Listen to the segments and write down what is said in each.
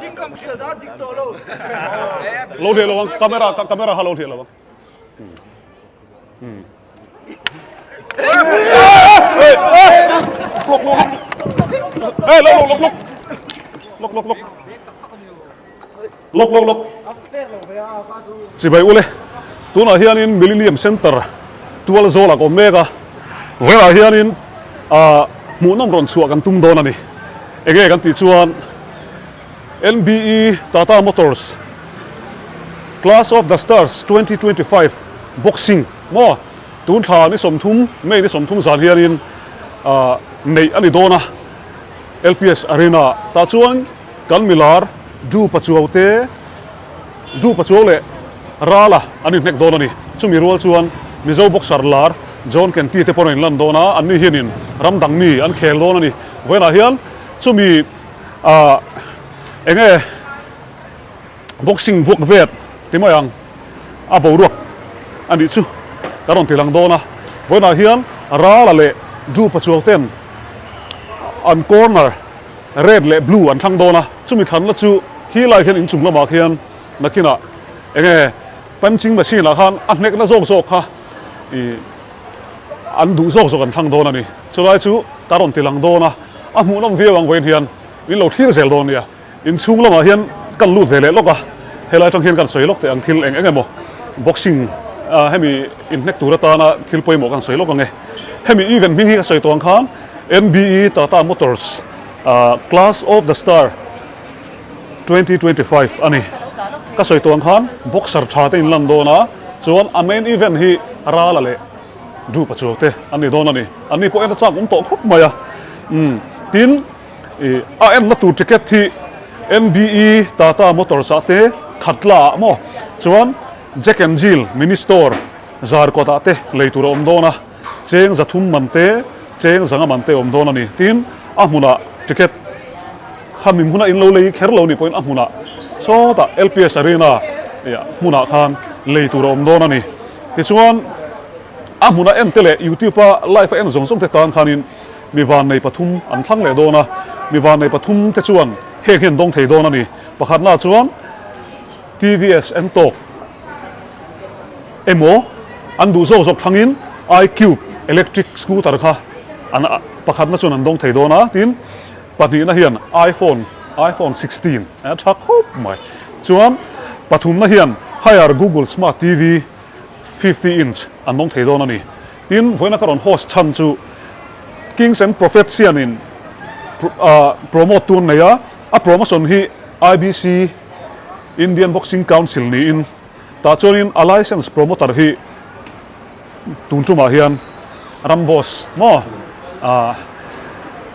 chính cầm siêu đó tiếp tục luôn lâu thiệt luôn camera ha lâu thiệt luôn lục chỉ vậy ule tu nói hiện in Millennium Center tu là zola có mega vậy là hiện in muốn nông rộn chuộtกันตุ้มโดนนี่เองกันติดชวน NBE Tata Motors Class of the Stars 2025 Boxing มั่วตูนทานี่สมทุมไม่นี่สมทุมสารเฮียนินในอันนี้โดนะ LPS Arena ตาชวนกันมิลาร์ดูปัจจุบันเตดูปัจจุบันเลยราละอันนี้เน็กโดนะนี่ชุ่มมีรัวชวนมีเจ้าบ็อกเซอร์ลาร์จอห์นเคนตี้เทปอนอินลันโดนะอันนี้เฮียนินรำดังนี่อันเคลโดนะนี่เวลาเฮียนชุ่มมีเองบ็อกซิ่งพวกเวทที่มาอย่างอาบูรักอันนี้ชูการันตีหลังโดนะเวลาเฮียนราละเละดูปัจจุบันเต็มอันคอร์เนอร์เรดเละบลูอันทั้งโดนะชูมีทันละชูที่ไล่เห็นอินจุ่มละมาเฮียนนักกินอ่ะเองเป็นจริงแบบนี้ละคันอันเล็กน่าโศกค่ะอันดูโศกกันทั้งโดนะนี่สุดท้ายชูการันตีหลังโดนะอ่ะมูน้ำเวียวังเวียนเฮียนวินเราที่เซลโดนเนี่ยอินชุ่มละมาเฮียนกันลูดเทเลล็อกอะเฮลัยจังเฮียนกันสวยล็อกแต่อังทิลเองบ่บ็อกซิ่งให้มีอินเน็กตูระตานะทิลปอยหมอกันสวยล็อกไงให้มีอีเวนต์มิ่งกันสวยตัวอังคาร NBE Tata Motors Class of the Star 2025อันนี้ก็สวยตัวอังคารบ็อกเซอร์ชาติอินลันโดนะส่วนอเมนอีเวนต์ที่ราละเลยดูปัจจุบันเตอันนี้โดนอันนี้พวกเอ็นจ้างผมโตครบมาอ่ะทีนเอ็นนัตูติเกตที่ NBE Tata Motors เตขัดละมั่วส่วนแจ็คแอนด์จิลมินิสโตร์ซาร์ก็ตาเตเลยตัวอมโดนะเจงจะทุ่มมันเตเจงสังมันเตอมโดนนี่ทีนมุนะติเกตขามิมุนะอินโลเลยแค่เรานี่พอยมุนะโซตา LPS Arena มุนะคันเลยตัวอมโดนนี่ที่ส่วนมุนะเอ็นเตเลยูทูบไลฟ์เอ็นส่งเตตานคันินมีวันในปฐุมอันทั้งเลยโดนะมีวันในปฐุมเตชวนเฮกเห็นดงเทโดนะนี่ประคัดหน้าชวน TVS เอ็นโตเอโมอันดูโซกทั้งอิน iCube Electric Scooter ค่ะอันประคัดหน้าชวนอันดงเทโดนะทีนปัจจุบันนะเฮียน iPhone 16ชักฮุบใหม่ชวนปฐุมนะเฮียน Hire Google Smart TV 50 inch อันดงเทโดนะนี่ทีนไว้นักการโฮสต์ชันจู Kings and Prophets เซียนินโปรโมทตัวนี้โปรโมชั่นที่ IBC Indian Boxing Council นี่อินตาจอนิน license promoter ที่ตุนจุมาเฮียนรัมโบสมั่ว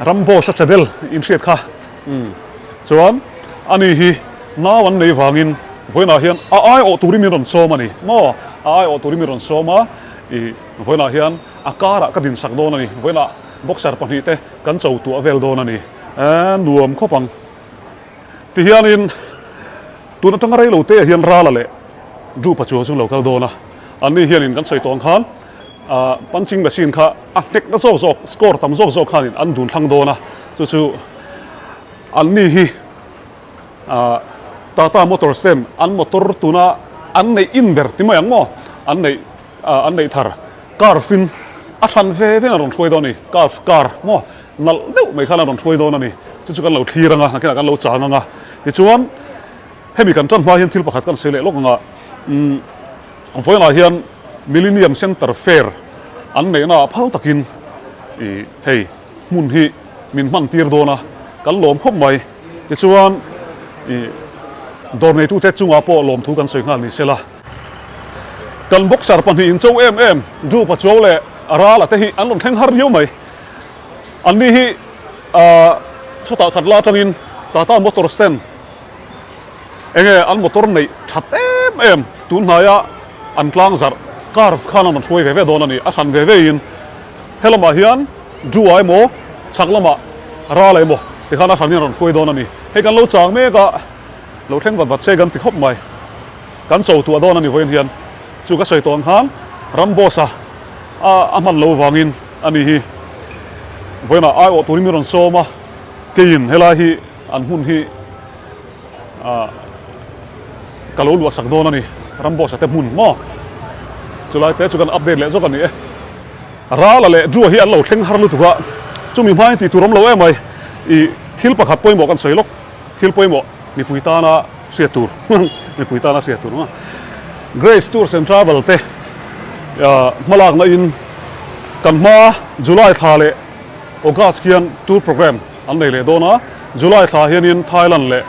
รัมโบสจะเดลอินเสียดค่ะส่วนอันนี้ที่น้าวันในวางินไว้นาเฮียนโอตุริมิรอนโซมานี่มั่วโอตุริมิรอนโซมาไว้นาเฮียนอาการก็ดินสักโดนนี่ไว้นาบ็อกเซอร์ปันนี้เตกันเจ้าตัวเวลโดนนี่รวมเข้าปังที่เฮียนินตัวนั้นตั้งอะไรเราเตะเฮียนราละเลยดูปัจจุบันซึ่งเราก็โดนนะอันนี้เฮียนินกันใส่ตัวอังคารปันจิงแบบสินค่ะเด็กนักโซกสกอร์ทำโซกขันอันดูทั้งโดนนะจู่ๆอันนี้ฮีTata Motors เต็มอันมอเตอร์ตัวน่ะอันในอินเบอร์ที่มาอย่างมั่วอันในทาร์การ์ฟินทันเฟ่น่าลองช่วยโดนนี่การ์มั่วนั่นเดี๋ยวไม่ข้าน่าลองช่วยโดนนี่จู่ๆกันเราทีรังอ่ะนักกันเราจางอ่ะที่ชวนให้มีการจัดมาเห็นที่ประคัดกันเสียเล็กอ่ะเพราะว่าเห็น Millennium Center Fair อันไหนน่ะพัลตะกินเฮ้ยมุนฮีมินมันตีร์โดนะกันหลอมพบใหม่ที่ชวนโดนในตู้เทจุงอาโปหลอมทุกันสวยงามนี่เสียละกันบ็อกเซอร์ปันฮีอินเจ้าดูปัจจุบันเลยราละแต่ฮีอันหลอมแทงฮาร์เยอะไหมอันนี้ฮีสุดท้ายขัดลาจังอินตาตามอเตอร์สเตนอันมอเตอร์นี่ชัดตุนหายอันกลางซาร์การ์ฟข้ามันช่วยเวโดนนี่อันเวอินเฮลมาเฮียนจูไอโมชักละมาราเลยโมที่ข้านันนี่มันช่วยโดนนี่ให้กันเราจางเมกะเราแข่งวัดเชกันติดขบใหม่กันโจตัวโดนนี่เฮียนจู่ก็ใส่ตัวอังคารรัมโบซามันเราวางอินอันนี้ฮีเวน่าไอโอตัวนี้มีรอนโซมา kein helai hi an hun hi kalau luat sak dona ni rambo sa te mun mo chulai te chukan update le zokan ni e Rala le dru hi an lo thleng har lu tuwa chumi mai ti turam lo emai I thil pakhat poimo kan soilok thil poimo ni puitana sia tur ni puitana sia tur ma Grace Tours and Travel te malak na in kan ma July tha le August kian tour program an nei le dona July tha hian in Thailand le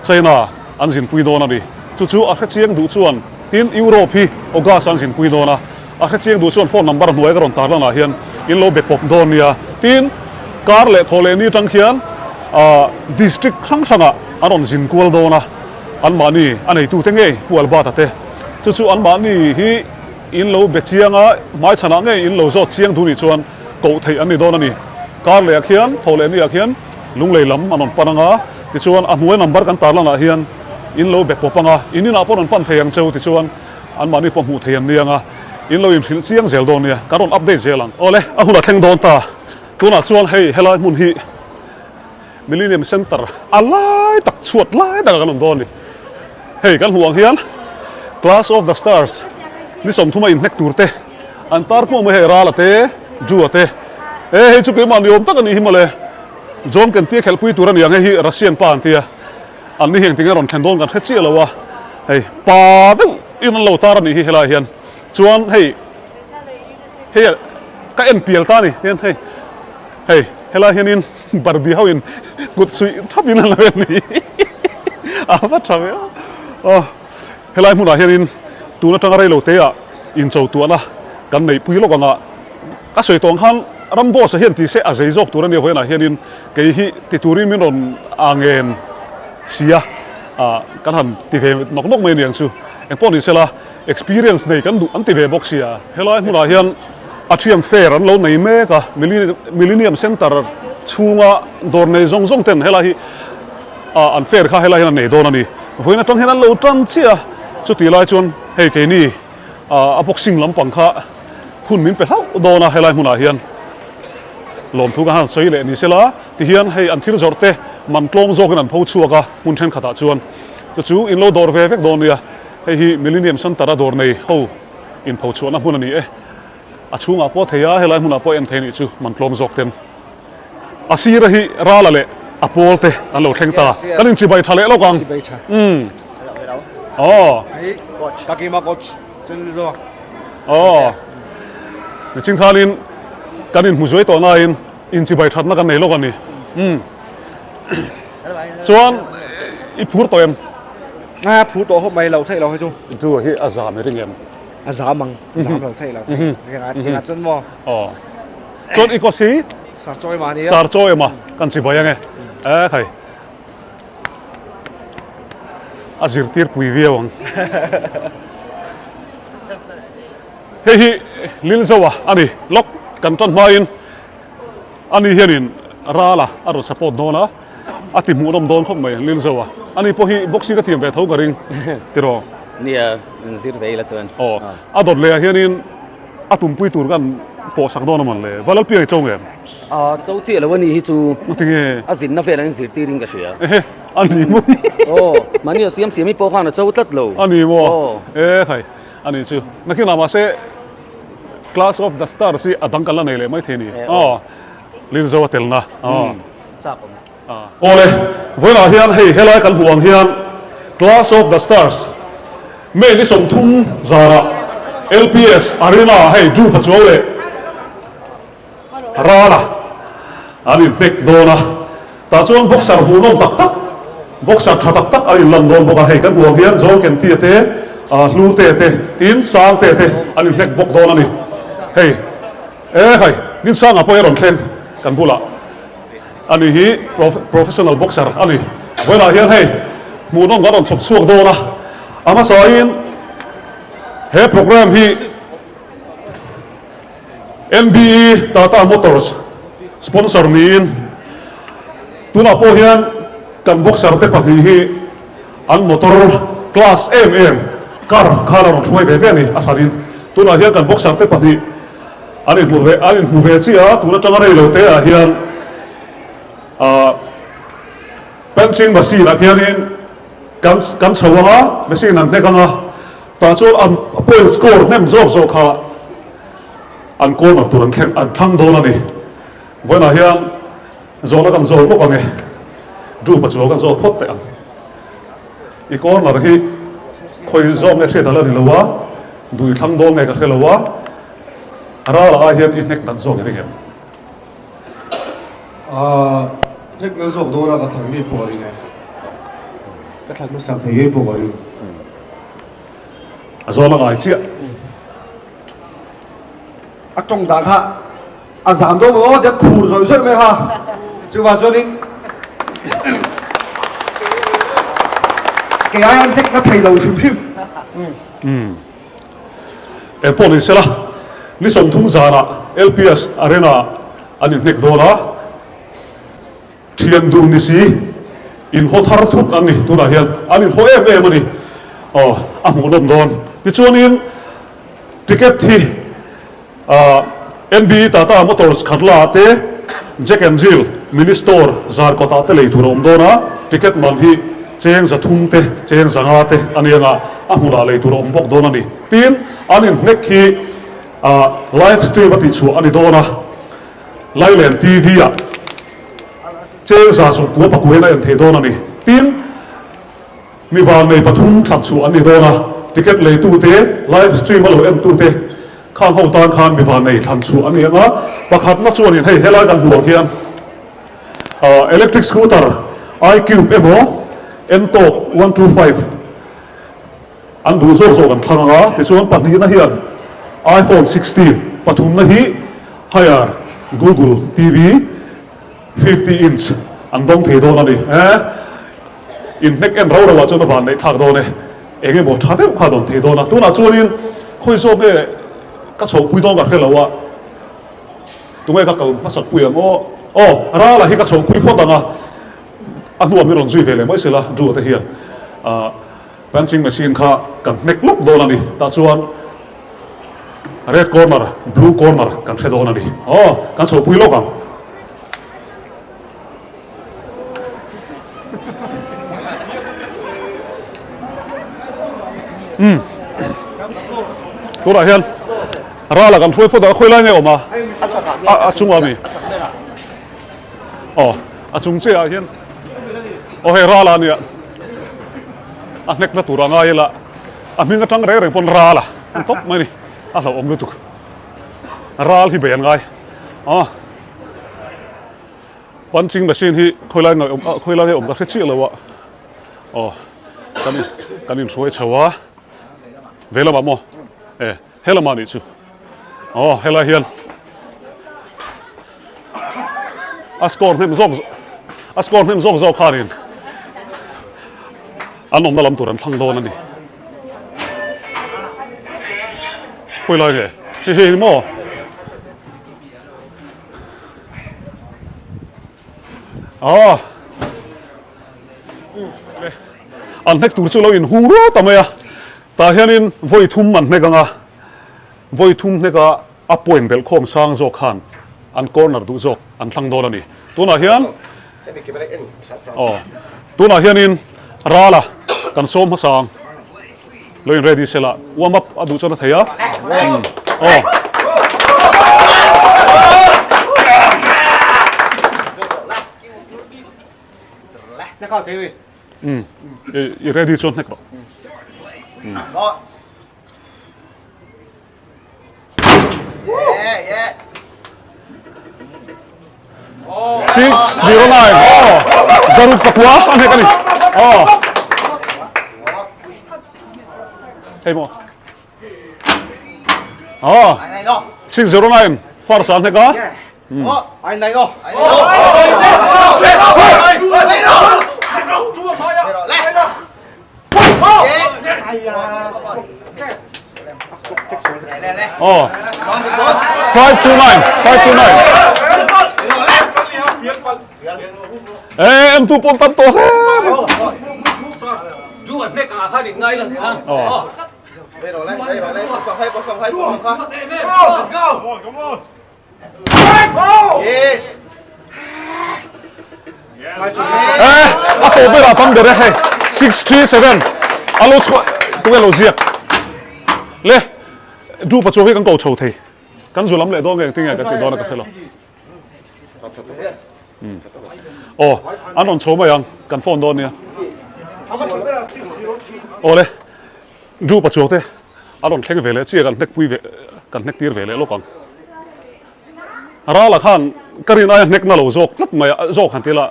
China an jin pui dona ri chu a kha chiang du chuan tin Europe hi August an jin pui dona a kha chiang du chuan phone number hnuai ka ron tar lana hian in lo be pop don nia tin car le thole ni tang khian district sang sanga aron jin kual dona an mani anei tu tenge kual ba ta te chu an mani hi in lo be chianga mai chana nge in lo zo chiang du ni chuan ko thei ani don ani car le khian thole ni khian lunglei lam anon pananga ti chuan a hnuai number kan tar lana hian in lo be popanga inina pon an pan theiang cheu ti chuan an mani pom hu theian nianga in lo im thil chiang zel don nia karon update zelang ole a huna thleng don ta tuna chuan hei helai mun hi Millennium Center alai tak chuat lai tak kan don ni hei kan huang hian Class of the Stars ni som thuma in nek turte an tar po me he Rala te Jua te hei chu ke man yom tak ani himale jong kan ti khel pui turan yang hi Russian pa an tia an ni heng tinga ron thlen don kan khe chi lawa hei pa ding in lo tar ani hi helai hian chuan hei ka NPL ta ni ten hei helai hian in Barbie how in good sui thapin la ni ava thave helai mun a hian in tuna tanga rei lo te a in chou tu ana kan nei pui lo kanga ka soi tong khan rambo sa hian ti se a zei jok turan ni hoina hian in ke hi ti turi min ron angen sia kan han ti ve nok mai niang chu engpon ni sela experience nei kan du an ti ve box sia helai mun a hian atrium fair an lo nei me ka Millennium Center chunga dor nei zong ten helai hi an fair kha helai hian nei don ani hoina tong hian an lo tran chia chu ti lai chuan hei ke ni a boxing lampang kha hun min pe hlau dona helai mun a hian lom thu ka han sei le ni sela ti hian hei an thil zorte man tlom zokin an pho chuaka mun then khata chuan chu in lo dor ve vek don nia hei hi Millennium Center a dor nei ho in pho chuan a mun ani a chunga po theya helai mun a po en theni chu man tlom zok ten asira hi Rala le apolte an lo thleng ta kan in chi bai thale lo kang Hey, coach. Takima coach. Chân zo. Ni ching khalin kanin muzoi to na in chi bai thatna kan nei lo kan ni chuan I phur to em Phú tổ hôm mày lẩu thay lẩu hay chung. chu hi azam me ring em Giá măng, giá lẩu thay lẩu. Cái ngạt chân mo. chuan I ko si Sar choi mà đi. sar choi ma kan chi bai ange khai azir tir pui viewang hei hi lil zawa ani lok kan ton main ani hianin Rala aro support dona ati mu dom don khop mai lil zawa ani po hi boxing ka thiam ve tho garing tiro nia zir ve la tuan adot le hianin atum pui tur kan po sak dona man le valal pi chong em châu chia là vấn đề chu tinge zin na ve lang zir ti ring ka shia ani mo mà nia siam siam mi po khan châu tat lo ani mo khai ani chu nakina ma se Class of the Stars si adang kala nei le mai theni lil zawa telna chap ole voina hian hei helai kan huang hian Class of the Stars me ni som thum zara LPS arena hei du Pachuau le Rala ani bek dona ta chuan boxer hu nom tak boxer tha tak ani lam don boka hei kan huang hian zo ken ti te lu te tin sang te ani bek bok dona ni hei khai nin sang apo eron thlen kan bula ani hi professional boxer ani voina hian hei mu nom garon chop chuak dona ama sain he program hi NBE Tata Motors sponsor niin tuna po hian kan boxer te pahnih hi an motor class MM car kharon hruai ve ve ni asarin tuna hian kan boxer te pahnih an in hmu ve chia tuna tanga rei lo te a hian benching machine là kia nên kan chawanga machine an nekanga ta chu an point score nem zo kha an corner tur an thang don ani voina hian zola kan zo ko kange du Pachuau kan zo phot te an I corner hi khoi zo me the dala ni lowa dui thang don nge ka khelawa Rala hian I nek dan zo nge hian nek na zo do na ka thang mi po ri ne ka thang ma sang thei po ri zola ngai chi a trong da kha a zam do mo de khu rồi rồi me ha chu wa so ning cái ai thích nó thầy đầu xìm xìm police la ni som thum zana LPS arena anin nek do la thian du ni si in ho thar thut ani tu na hian anin ho em ani a mu dom don ti chuanin ticket thi NB Tata Motors khatla te Jack and Jill mini store zar kota te lei turom dona ticket man hi cheng za thum te cheng zanga te anianga a hula lei turom bok dona ni tin anin nek hi live stream ati chu ani dona Lailen TV a cheng za so ko pa kuena en the dona ni tin mi van nei pathum thak chu ani dona ticket lei tu te live stream alo em tu te khan ho tan khan mi van nei than chu ani anga pakhat na chuanin hei helai kan buang hian electric scooter iCube emo Entok 125 an du zo kan thanga ti chuan pahnih na hian iPhone 16 pathum na hi higher Google TV 50 inch an dong the don ani in nek en ro wa chu na van nei thak do ne enge mo tha deuh kha don the do na tu na chuanin khoi so me ka chho pui dong ka khelawa tungai ka kal ma sak pui ango ra la hi ka chho pui pho danga a nuam mi ron zui vele mai sila du te hian punching machine kha kan nek lok do ani ta chuan red corner blue corner kan the do ani kan chho pui lokang tu la hian Rala kan thui pho da khoi lai nge oma a chunga mi a chung che a hian he Rala ni a nek na turanga yela a minga tang reng pon Rala an top mai ni a lo om lutuk Ral hi ben ngai punching machine hi khoi lai nge om ka chi lo wa kanin suai chawa vela ma mo hela ma ni chu hela hian a score nem zong kharin an om dalam turan thang don ani khoi lai ge he mo an nek tur chu lo in huro tamaya ta hianin voi thum man nekanga voi thum neka a point bel khom sang zo khan an corner du zo an thlang don ani tuna hian tuna hianin Rala kan som ha sang loin ready sela warm up adu chana thaya nó có thế i ready chon nek ro Yeah. 609 Zarut Pachuau an hekani hey mo 609 Farsa an heka anh này đâu Oh, 529. Em tu pon tanto. Chú ơi, mẹ cả khai định ngay là thế hả? Đây rồi lên, bóc sòng hay. let's go come on Yeah. Eh, a to be ra tam de re he 637 alo tu lo ziak le du Pachuau hi kan ko chho thei kan zulam le do nge tinga ka ti do na ka thelo oh anon chho ma yang kan phone do nia ole du Pachuau te anon thleng vele chi kan nek pui ve kan nek tir vele lo kang Rala khan karin ay nek na lo zok tlat mai zok han tela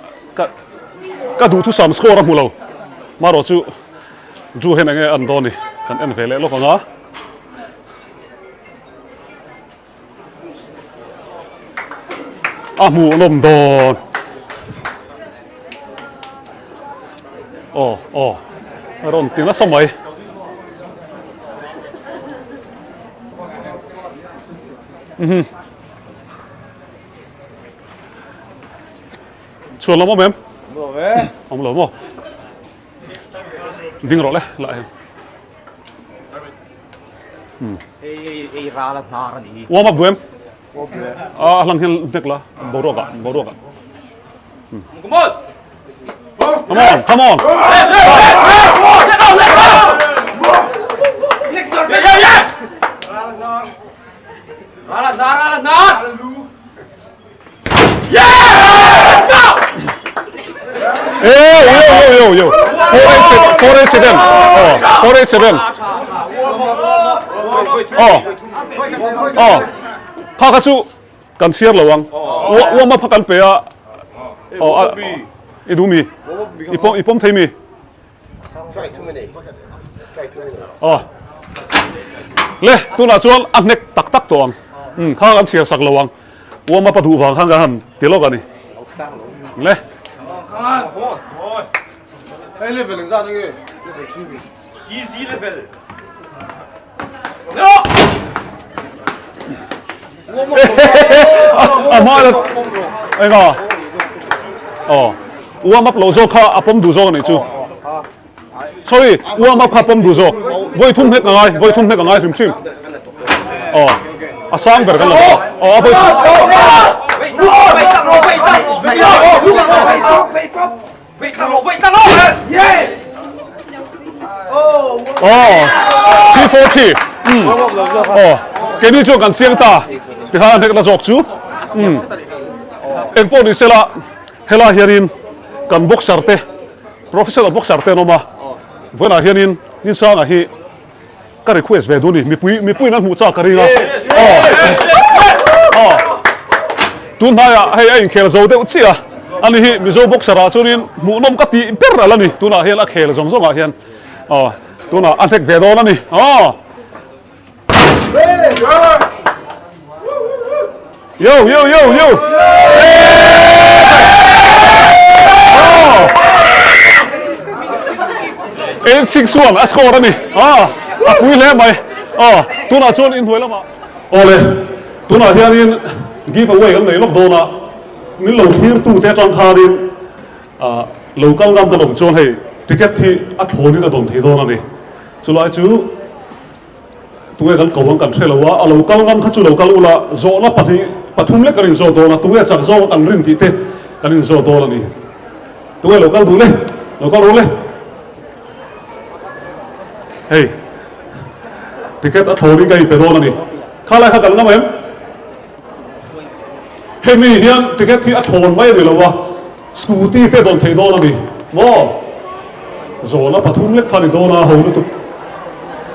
ka du thu sam score mu lo maro chu hen nge an do ni kan en vele lo kanga mu lom don ron tina samai chuan lamo mem om lo mo ding ro le la Ei Rala nara ni. warm up buem lang hel nek la Boruak Come on. come on Rala nara. yo 487 ข้าก็สู้กันเชียร์ระวังว่ามาพักกันเปียอีดูมีอีปอมไทยมี Try 2 minutes. Try 2 minutes. เล่ตัวน่ะชวนอันเน็กตักตัวข้ากันเชียร์สักระวังว่ามาประตูฝั่งข้างกันเดี๋ยวกันนี่เล่ Hey, level 1 사는 게. Easy level.มาไอ้ก็ว่ามาโลโซข้าอัปมดูโซนี่จู sorry ว่ามาพับปมดูโซไว้ทุ่มเฮ็ดง่ายชิมอาสร้างแบบกันเลยไป Yes. T40 เกนี่จูกันเสียงตาที่ข้าเด็กละจอกจูเอ็งพวกนี้เสละเฮล่าเฮียนินกันบ็อกซ์เตะ professional boxer เตะนมาเวลาเฮียนินนี่สร้างอะไรก็รีเควสเวดูนี่มีปุ้ยนั่นหูจ้ากันรีนะตุนท้ายให้ไอ้เคลโซเตะเสียอันนี้มีโซบ็อกซ์ส่วนนี้หมูนมกติเปิดอะไรนี่ตุนเฮียนเคลซงอ่ะเฮียนตุนอันเทคเวดูนั่นนี่Yo! 861 as score ni. Pui le mai. Tu na chuan in hoi lama. Ole. Tu na hianin give away kan nei lok do na. Min lo thir tu te tang kha din. Local gam ta lom chuan hei ticket thi a thoni na dom thei do na ni. Chulai chu tu kan kawang kan thelo wa a local gam kha chu local ula zo na pathum le karin zo do na tu chak zo kan rin ti te karin zo do la ni. Tu local du le. Local ro le. Hey, tiket at holding kay pero na ni. Kala ka kalna mayam. Hey mi hiyan tiket hi at hold may dilawa. Scooty te don thei do na ni. Mo. Zona pathum le khani do na ho tu.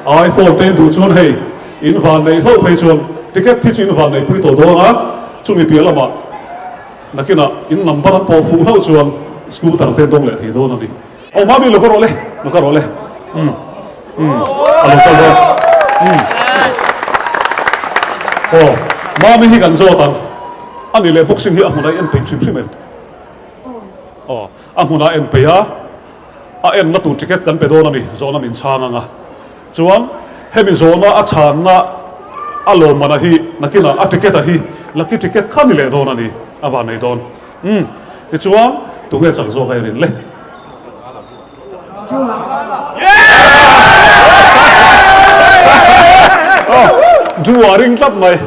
iPhone 10 du chuan hey. In van nei ho phei chuan tiket thi chin van nei pui to do nga. Chu mi pia lama. Nakina in number po fu ho chuan scooter te dong le thei do na ni. Ma mi lo ko le. Ano sa do? Mami hi kan zotan. Ani le boxing hi amuna en pei sim men. Amuna en pei a en na tu ticket kan pe do na ni zona min changa nga. Chuan hemi zona a chan na alo mana hi nakina a ticket a hi lucky ticket khani le do na ni ava nei don. Ti chuan tu nge chang zo kai rin le. Duaring tlat mai.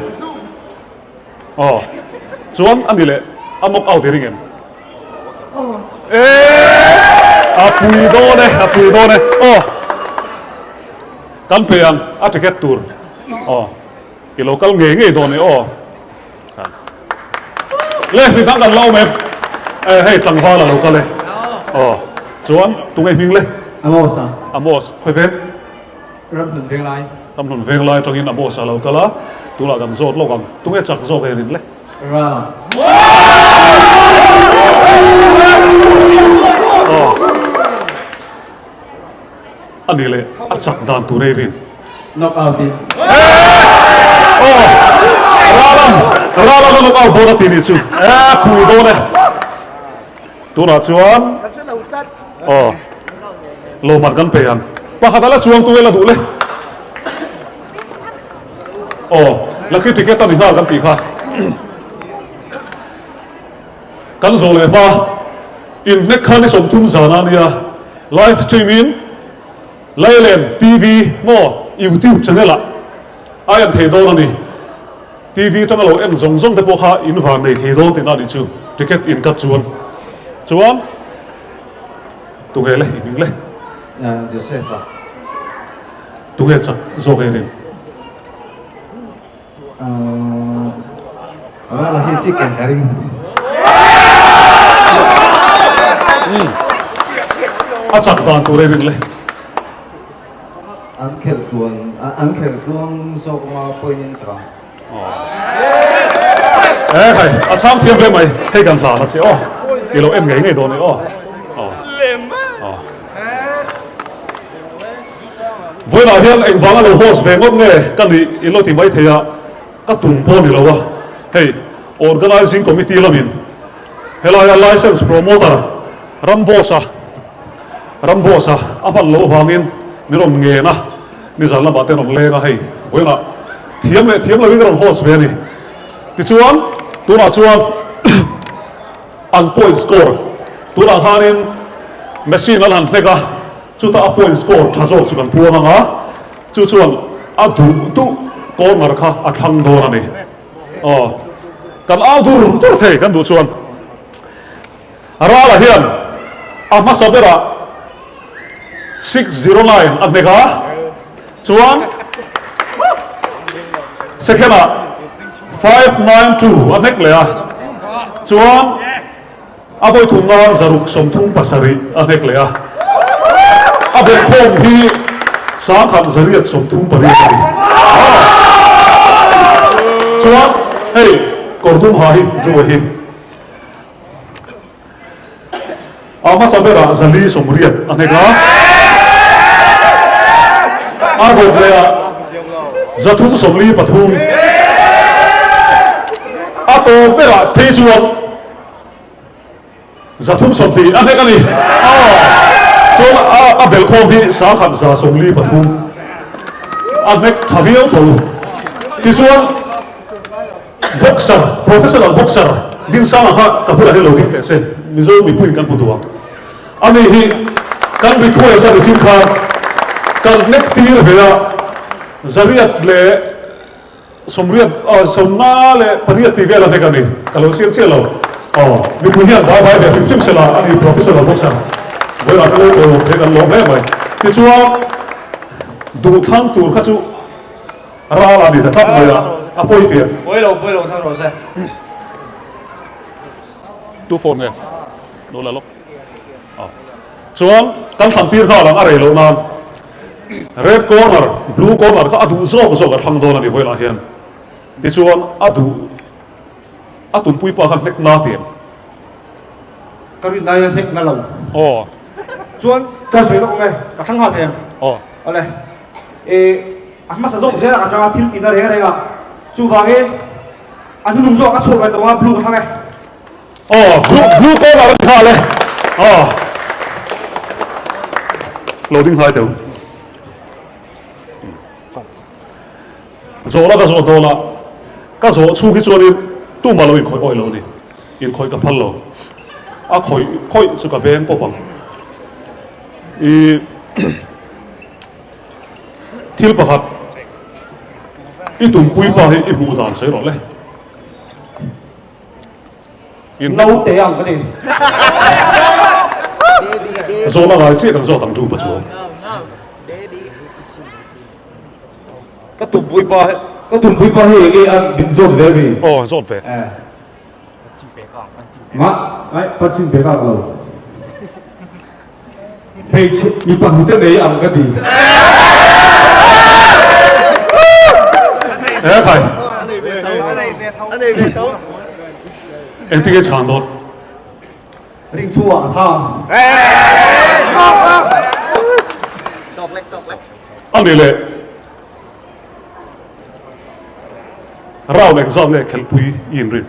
Chuan ani le amok out ring em. apui do ne oh kan peang a ticket tour oh i local nge do ne oh le ni thang kan lau mep hey tang hoa là local le oh chuan tu ngai ming le amos khoi ven Râm hồn viên lai. tam nun veng lai tong in amos a local a tu la kan zot lo kan tu nge chak zo ke rin le Rala. anh đi lên ăn chặt đàn tù đây rin Knock out đi. Rala nó knock out bola tini chu cùi đô này tu là chuan lô mặt gan pean pa khata la chuang tu la du le la ki ticket ta ni ha gan ti kha kan zo le ba in nek khan ni som thum zana nia live streaming Lailen TV mo YouTube channel a ai an thei do ni TV channel lo en zong zong te po kha in van nei thei do te na ni chu ticket in kat chuan tu ge le in le Joseph à. tu ge chak zo ge rin Rala hi chicken curry. a chak dan tu re rin le Uncle Kuang so kuma poin sa. kai a chang thiam ve mai hei kan hla na che i lo em ngei do ni với nào hiện anh vắng là host về ngốc nghề các đi in lo thì mấy thầy à các tùng po đi lâu à hey organizing committee là mình hay là license promoter rambosa apa lo vangin mình làm nghề na mình giờ làm bạn tên làm lê na hey với nào thiam là mình làm host về đi thì chuan tu là chuan ăn point score tu là hanin machine là hẳn nega chú ta point score thà rồi chú cần pua mà ngã chú chuan a du tu con mà kha a thăng đồ này kan a du thế kan du chuan ra là hiền a mắt sao ra 609 anh nega chuan second a 592 anh neg le chuan a voi thung ngang zaruk som thung pasari anh neg le a bên khom hi sáng khăn zariat som thum pari ni chuan hey kortum ha hi jo hi ama sabera zali som riat anega a bo le zathum som li pathum a to bera thei chuan zathum som ti anega ni chuan a bel khom hi sáng khăn za som li pathum a mek tawiawmtu ti chuan boxer professional boxer din sang ha kapura he loading te se mizo mi puin kan putua ani hi kan bi khoi sa chin kha kan nek tir vela zariat le somriat somna le pariat ti vela ne kani kalo sir chelo mi puhian ba ba de phim sela ani professional boxer với là cái lối thế kan lo me mai ti chuan du thang tur kha chu ra la ni ta thap mai a poi tiền bơi lầu thang rồi xe tu phone nè đó là lúc chuan kan tham tir kha lang are lo nan red corner blue corner kha adu zo ka thang do na ni voi la hian ti chuan atun pui pa khan nek na tiền Curry này hết ngã lồng. Chuan cái suy nó nghe, cái thằng họ thèm. Ở đây. Anh mà sử dụng thế là cái trang phim in ra đấy à. Chú vàng ấy anh nung rõ các số về tàu blue thằng này blue có là cái này loading hai đầu rồi là cái số đó là cái số chu cái số đi tu mà lo in khoi oil đi in khoi cái phal lo khoi sự cái bên có bằng thiếu bạc hạt ít tụm quý ba thì ít mù đàn sấy rồi đấy nấu tế ăn cái gì zo la ngai chi kan zo tang du Pachuau cái tụm bụi ba hi cái anh bin zot về đi zot ve mà ai bắt chim bé gạo lâu hey đi bằng hút đấy ăn cái gì phải anh này về tấu em thích cái chán đó ring chua à sao tộc lệch anh đi lệ rau này zom này khel pui in rin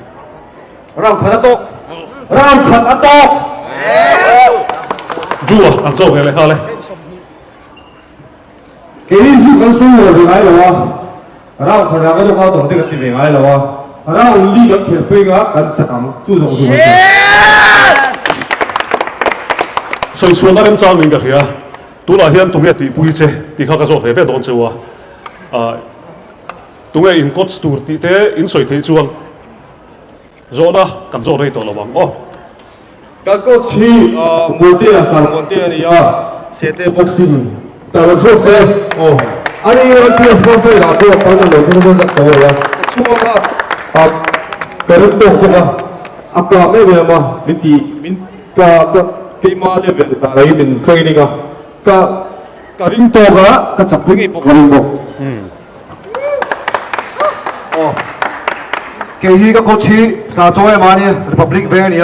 rau khát tóc dua anh zo này ha lệ cái gì cũng suy rồi thì ngay rồi rau khát cái đó có tổng cái gì về ngay rồi rau lý cái kiểu pui cái cần sẵn chú trọng chú trọng soi suan na rem chang ning ka thia tu la hian tunge ti pui che ti kha ka zo ve don chewa tunge in coach tur ti te in soi thei chuang zo na kan zo rei to lawang cái câu chi một tia là sao một tia này sẽ tới boxing tại một số xe anh ấy nói tia sport phải là tôi bao nhiêu lần tôi rất tốt rồi chua cái đó tốt quá cả mấy người mà mình cả cái mà level ta lấy mình training cả ring to cái chấp cái bộ ring bộ cái gì cái coach chi sao cho em anh Republic về này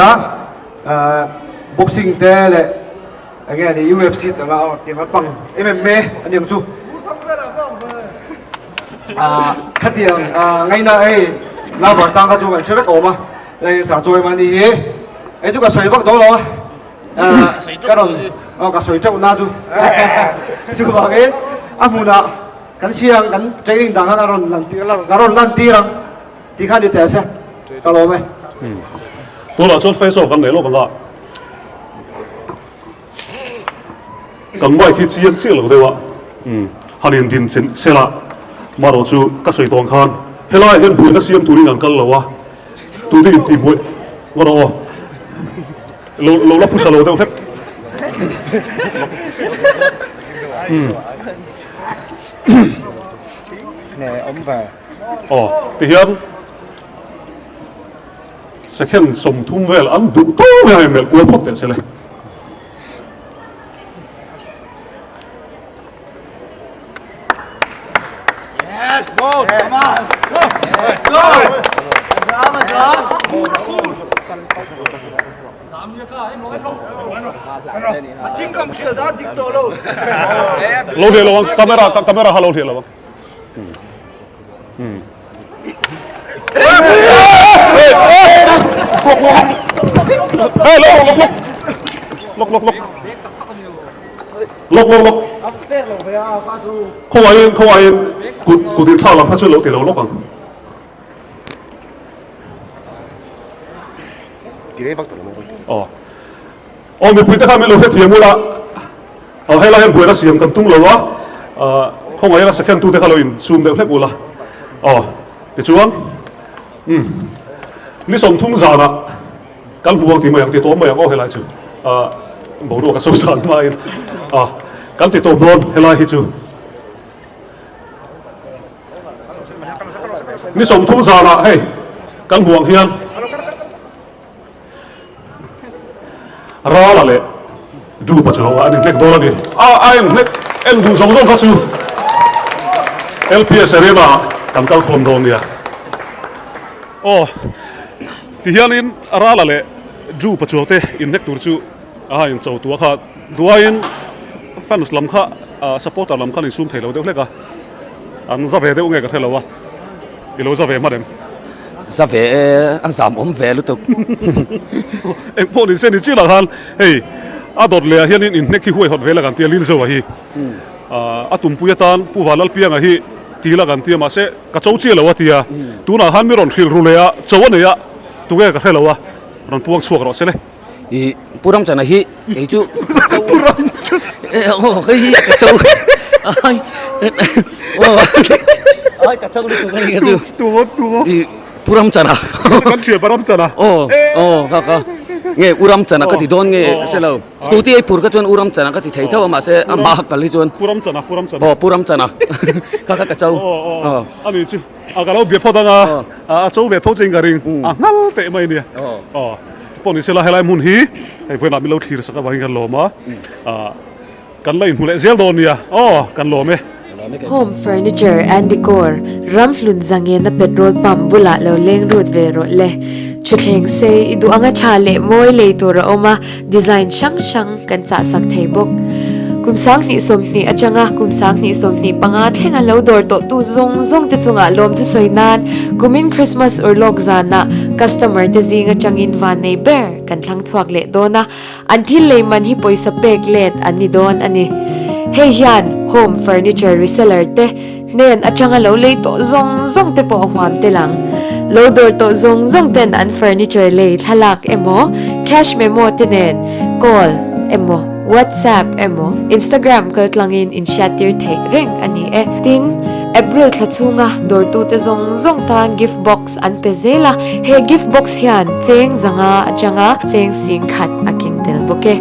boxing te le again the UFC ta ngao ti ngat pang MMA anh em chu khát tiền ngay na ai la ba tang ka chu ngai cheret oma le sa choi man ni he ai chu ka soi bak do lo cái đó cái soi chau na chu chu ba cái amuna kan siang kan training dang na ron lan ti rang ti khan đi te se ka lo mai tu la chon face off kan nei lo kan ga kan mai khi chiang chi lo dewa hanin din chen sela maro chu ka soi tong khan helai hen bui na siam turing an kal lo wa tu din ti bui ngoro lo la pusa lo de thep nè ống về ti hian second som thum vel an du to me mel ko phot te sele Yes, go, come on, let's go. Chính không chịu đó tiếp tục luôn. lo de lo camera halo the lo lok không ai cụ đi thao làm phát lỗ thì lỗ lốc bằng cái đấy vắt tụi mình bùi tất cả mình lỗ hết tiền mua la hay là em bùi nó xiêm cầm tung lỗ á không ai là second tu tất cả lỗ in zoom được hết mua la thì chú anhนี่สมทุ่งจานะกันหัวที่มาอย่างที่ตัวมาอย่างก็เฮลัยจูบอกดูกับสุสานมาเองกันที่ตัวโดนเฮลัยฮิจูนี่สมทุ่งจานะเฮ้กันหัวเฮียนราละเลยดูปัจจุบันอันนี้เล็กโดนนี่ไอ้เล็กเอ็นดูสองสองปัจจุ LPS เรียนมากันกัลคนโดนเนี่ยที่เฮียนินอะไรล่ะเลยจูปัจจุบันเตอินเน็กตัวจูอินเจ้าตัวข้าด้วยอินแฟนสลัมข้าซัพพอร์ตลำข้าในซูมเทเลเดี๋ยวเล็กอันจะเวเดี๋ยวไงกันเทเลวะอีโลจะเวมาเดิมจะเวอันสามเวลุตุกพวกนี้เส้นนี้จีละฮันเฮ้ยดอดเลยเฮียนินอินเน็กที่ห่วยหดเวละกันเตียลิลเซวะฮีตุ่มปุยตันผู้ว่าลเปียงฮีทีละกันเตียมาเสกระเจ้าเจียละวะเตียตัวน่ะฮันไม่รอนฟิลรูเลยเจ้าเนี่ยตัวแกกันเทละวะรอนพวงชัวกรอเสเลยปุรัมจันฮีไอ้จูปุรัมเฮ้ยกระเจ้ากระเจ้าลุตุกันกระเจ้าตัวปุรัมจันกันเชียร์ปุรัมจันก็ nghe uram chana cái thì đón nghe sẽ lâu scooty ấy phur cái chuan uram chana cái thì thấy thâu mà sẽ mà cái lý chuan puram chana puram chana các cháu anh ấy chứ cái lâu biết phô đang cháu về thâu trên cái ring ngal tệ mày nè bọn này sẽ là hay lại muốn hí hay vừa làm lâu thì sẽ có vài cái lỗ màกันเลยหุ่นเละเซลโดนเนี่ยกันโลไหม Home furniture and decor ram hlun zange na petrol pump bula lo leng root ve ro le chutheng se idu anga chale moi le to ra oma design shang kan cha sak thei bok kumsang ni somni achanga kumsang ni somni panga thlenga lo dor to tu zong te chunga lom thu soinan kumin Christmas or lokzana customer te zinga changin van nei ber kan thlang chuak le dona until le man hi poisa pek let ani don ani hey hian home furniture reseller te nen achanga lo le to zong te po hwam te lang lo dor to zong ten an furniture le thalak emo cash memo te nen call emo WhatsApp emo Instagram kaltlangin in shatir thei ring ani tin April thachunga dor tu te zong tan gift box an pezela he gift box hian cheng zanga achanga cheng sing khat akin tel boke